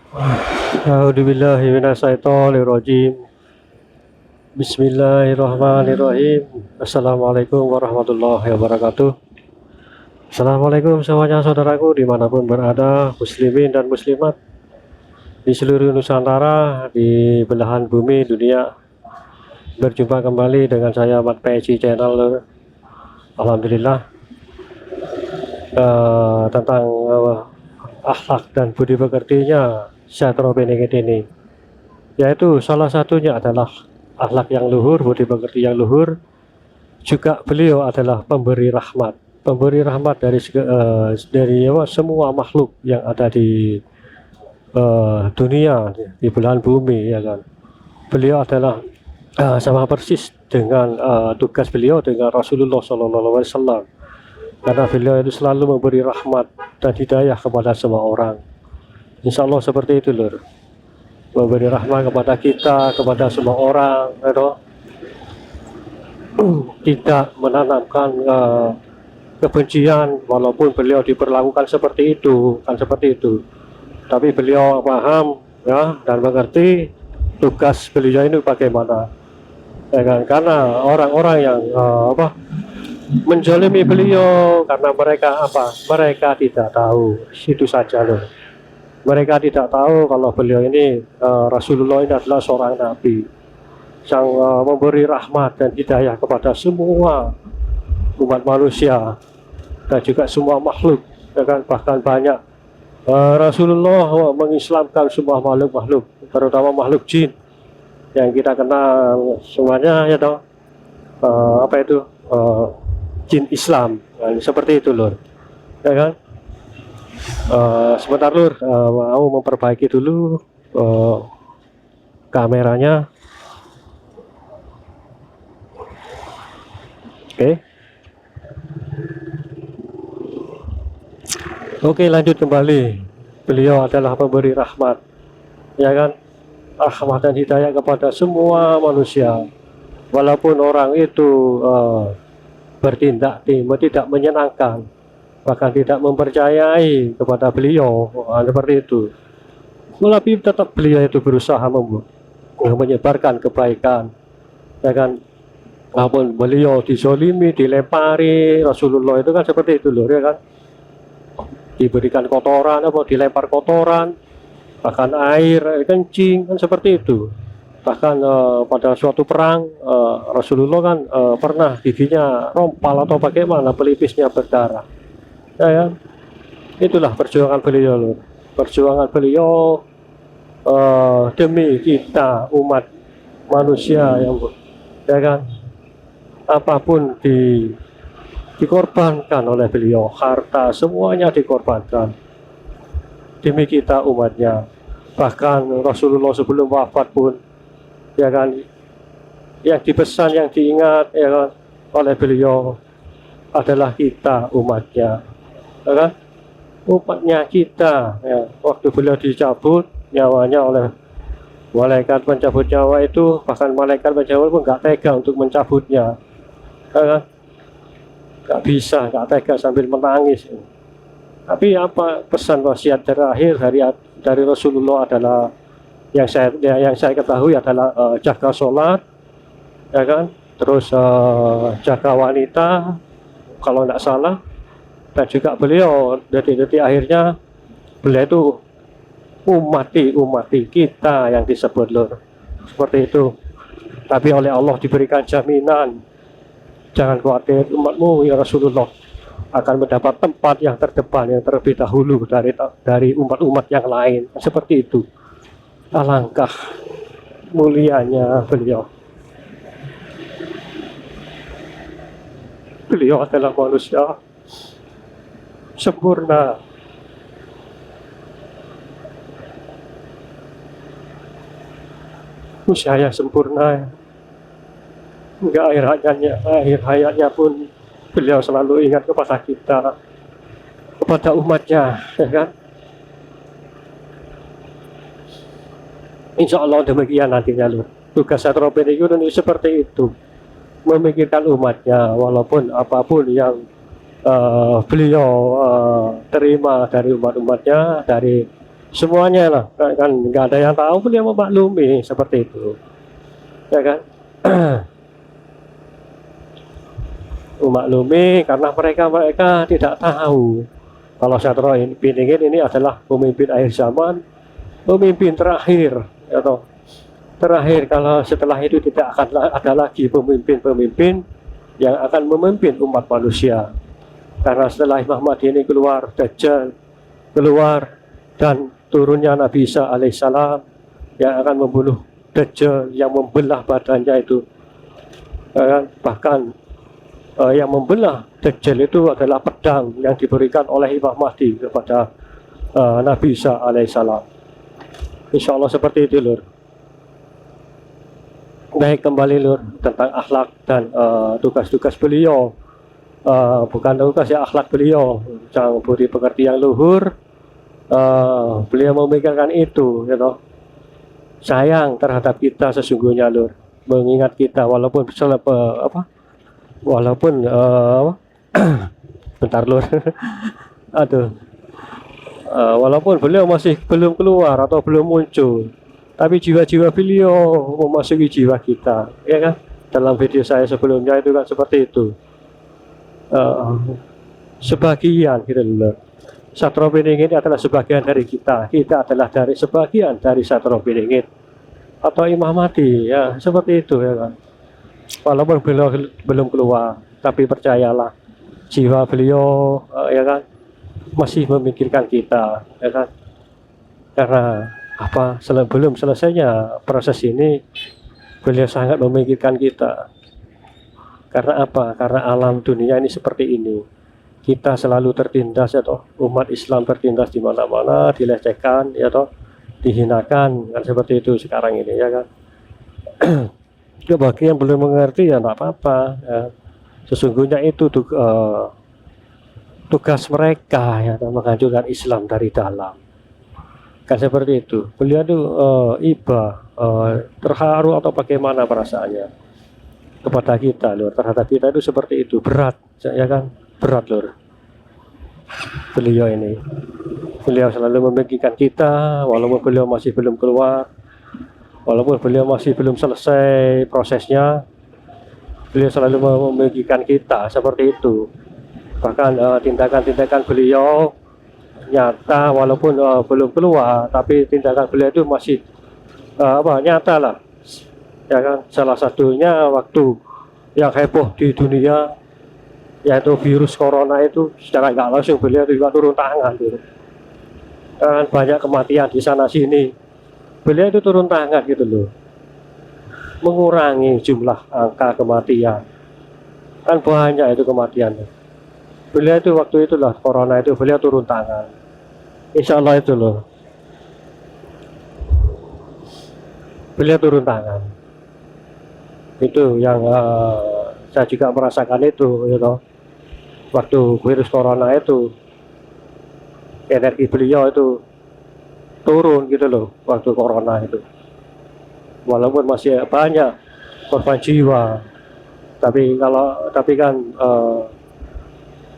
A'udzubillahi minasyaitonirrajim. Bismillahirrahmanirrahim. Assalamualaikum warahmatullahi wabarakatuh. Assalamualaikum semuanya saudaraku dimanapun berada, muslimin dan muslimat di seluruh Nusantara, di belahan bumi dunia. Berjumpa kembali dengan saya Mat PSI Channel. Alhamdulillah, tentang akhlak dan budi pekertinya Syatro Benegit ini, yaitu salah satunya adalah akhlak yang luhur, budi pekerti yang luhur. Juga beliau adalah pemberi rahmat dari semua makhluk yang ada di dunia, di belahan bumi, ya kan. Beliau adalah sama persis dengan tugas beliau dengan Rasulullah SAW, karena beliau itu selalu memberi rahmat dan hidayah kepada semua orang. Insya Allah seperti itu, lur. Memberi rahmat kepada kita, kepada semua orang, tidak menanamkan kebencian, walaupun beliau diperlakukan seperti itu, tapi beliau paham, ya, dan mengerti tugas beliau ini bagaimana, ya kan? Karena orang-orang yang menzalimi beliau karena mereka tidak tahu, itu saja loh. Mereka tidak tahu kalau beliau ini Rasulullah ini adalah seorang nabi yang memberi rahmat dan hidayah kepada semua umat manusia dan juga semua makhluk, ya kan? Bahkan banyak Rasulullah mengislamkan semua makhluk-makhluk, terutama makhluk jin yang kita kenal semuanya, ya toh, jin Islam, nah, seperti itu, lur, ya kan? Sebentar, lur, mau memperbaiki dulu kameranya. Oke, lanjut kembali. Beliau adalah pemberi rahmat, ya kan? Rahmat dan hidayah kepada semua manusia. Walaupun orang itu bertindak tidak menyenangkan, bahkan tidak mempercayai kepada beliau, seperti itu. Tapi tetap beliau itu berusaha menyebarkan kebaikan, ya kan? Walaupun beliau dizolimi, dilempari, Rasulullah itu kan seperti itu, loh, ya kan? Diberikan kotoran, dilempar kotoran, bahkan air kencing, kan seperti itu. Bahkan pada suatu perang, Rasulullah kan pernah giginya rompal atau bagaimana, pelipisnya berdarah, ya kan? Itulah perjuangan beliau, loh. Perjuangan beliau demi kita umat manusia, ya kan? Apapun dikorbankan oleh beliau, harta semuanya dikorbankan demi kita umatnya. Bahkan Rasulullah sebelum wafat pun, ya kan, yang dipesan, yang diingat, ya kan, oleh beliau adalah kita umatnya, ya kan? Umatnya kita, ya. Waktu beliau dicabut nyawanya oleh malaikat pencabut nyawa itu, bahkan malaikat pencabut pun nggak tega untuk mencabutnya, ya kan? Nggak bisa, nggak tega sambil menangis. Tapi apa pesan wasiat terakhir dari Rasulullah adalah yang saya ketahui adalah jaga sholat, ya kan? Terus jaga wanita kalau nggak salah, dan juga beliau detik-detik akhirnya beliau itu umati kita yang disebut, lur, seperti itu. Tapi oleh Allah diberikan jaminan, jangan khawatir, umatmu ya Rasulullah akan mendapat tempat yang terdepan, yang terlebih dahulu dari umat-umat yang lain, seperti itu. Alangkah mulianya beliau. Beliau adalah manusia sempurna, usia sempurna. Hingga akhir hayatnya pun beliau selalu ingat kepada kita, kepada umatnya, ya kan? Insya Allah demikian nantinya, lur. Tugas Syatro Benegit ini seperti itu, memikirkan umatnya, walaupun apapun yang beliau terima dari umat-umatnya, dari semuanya lah, kan nggak ada yang tahu, beliau memaklumi seperti itu, ya kan. Memaklumi karena mereka tidak tahu kalau Satrio Piningit ini adalah pemimpin akhir zaman, pemimpin terakhir, ya toh. Terakhir, kalau setelah itu tidak akan ada lagi pemimpin-pemimpin yang akan memimpin umat manusia. Karena setelah Imam Mahdi ini keluar, Dajjal keluar, dan turunnya Nabi Isa alaihissalam yang akan membunuh Dajjal, yang membelah badannya itu. Bahkan yang membelah Dajjal itu adalah pedang yang diberikan oleh Imam Mahdi kepada Nabi Isa alaihissalam. Insya Allah seperti itu, Lur. Baik, kembali, Lur, tentang akhlak dan tugas-tugas beliau. Bukan tugas ya, akhlak beliau, sang budi pekerti yang luhur. Beliau memikirkan itu, you know. Sayang terhadap kita sesungguhnya, Lur, mengingat kita walaupun walaupun bentar, Lur. Aduh, walaupun beliau masih belum keluar atau belum muncul, tapi jiwa-jiwa beliau memasuki jiwa kita, ya kan. Dalam video saya sebelumnya itu kan seperti itu. Sebagian gitu loh. Satrio Piningit adalah sebagian dari kita adalah dari sebagian dari Satrio Piningit atau Imam Mahdi, ya seperti itu, ya kan. Walaupun beliau belum keluar, tapi percayalah, jiwa beliau ya kan masih memikirkan kita, ya kan. Karena belum selesainya proses ini, beliau sangat memikirkan kita. Karena apa? Karena alam dunia ini seperti ini. Kita selalu tertindas, ya toh. Umat Islam tertindas di mana-mana, dilecehkan, ya toh, dihinakan, kan seperti itu sekarang ini, ya kan. Ya, bagi yang belum mengerti ya enggak apa-apa, ya. Sesungguhnya itu tugas mereka, ya, menghancurkan Islam dari dalam. Kan seperti itu. Beliau itu iba, terharu atau bagaimana perasaannya kepada kita, Lur. Terhadap kita itu seperti itu, berat, ya kan, berat, Lur. Beliau ini, beliau selalu memikirkan kita, walaupun beliau masih belum keluar, walaupun beliau masih belum selesai prosesnya, beliau selalu memikirkan kita seperti itu. Bahkan tindakan-tindakan beliau nyata, walaupun belum keluar, tapi tindakan beliau itu masih nyata lah, ya kan. Salah satunya waktu yang heboh di dunia, yaitu virus corona itu, secara nggak langsung beliau juga turun tangan gitu. Kan banyak kematian di sana sini, beliau itu turun tangan gitu loh, mengurangi jumlah angka kematian. Kan banyak itu kematiannya. Beliau itu waktu itulah corona itu beliau turun tangan. Insya Allah itu loh, beliau turun tangan. Itu yang saya juga merasakan itu, you know. Waktu virus corona itu, energi beliau itu turun gitu loh waktu corona itu. Walaupun masih banyak korban jiwa, tapi kan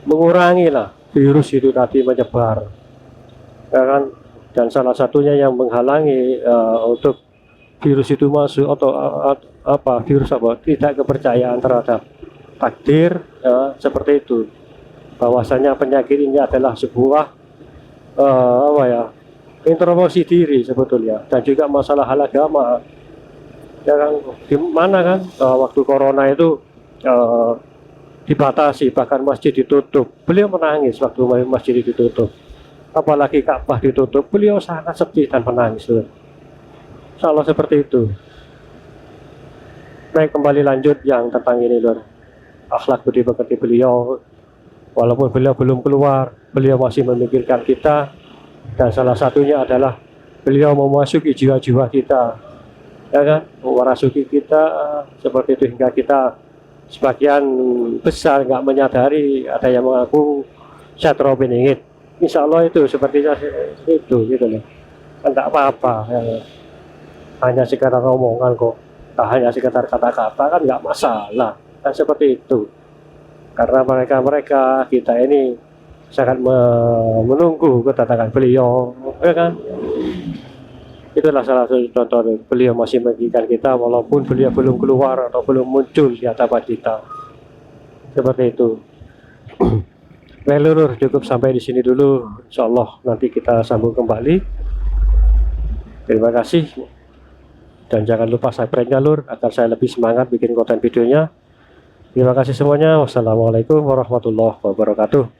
mengurangi lah virus itu tadi menyebar, ya kan. Dan salah satunya yang menghalangi untuk virus itu masuk atau tidak kepercayaan terhadap takdir, ya, seperti itu. Bahwasanya penyakit ini adalah sebuah introspeksi diri sebetulnya, dan juga masalah hal agama, ya kan. Di mana kan waktu corona itu dibatasi, bahkan masjid ditutup, beliau menangis waktu masjid ditutup, apalagi Ka'bah ditutup, beliau sangat sedih dan menangis. Salah seperti itu. Baik, kembali lanjut yang tentang ini, Lur. Akhlak budi pekerti beliau, walaupun beliau belum keluar, beliau masih memikirkan kita, dan salah satunya adalah beliau memasuki jiwa-jiwa kita, ya kan, memasuki kita seperti itu, hingga kita sebagian besar nggak menyadari ada yang mengaku Satrio Piningit. Insya Allah itu sepertinya itu gitu loh. Kan tak apa-apa, ya. Hanya sekedar omongan kok, tak hanya sekedar kata-kata, kan nggak masalah, kan seperti itu. Karena mereka kita ini sangat menunggu kedatangan beliau, ya kan. Itulah salah satu contoh beliau masih menginginkan kita walaupun beliau belum keluar atau belum muncul di hadapan kita. Seperti itu. Baik lur, cukup sampai di sini dulu. Insya Allah nanti kita sambung kembali. Terima kasih. Dan jangan lupa subscribe-nya lur, agar saya lebih semangat bikin konten videonya. Terima kasih semuanya. Wassalamualaikum warahmatullahi wabarakatuh.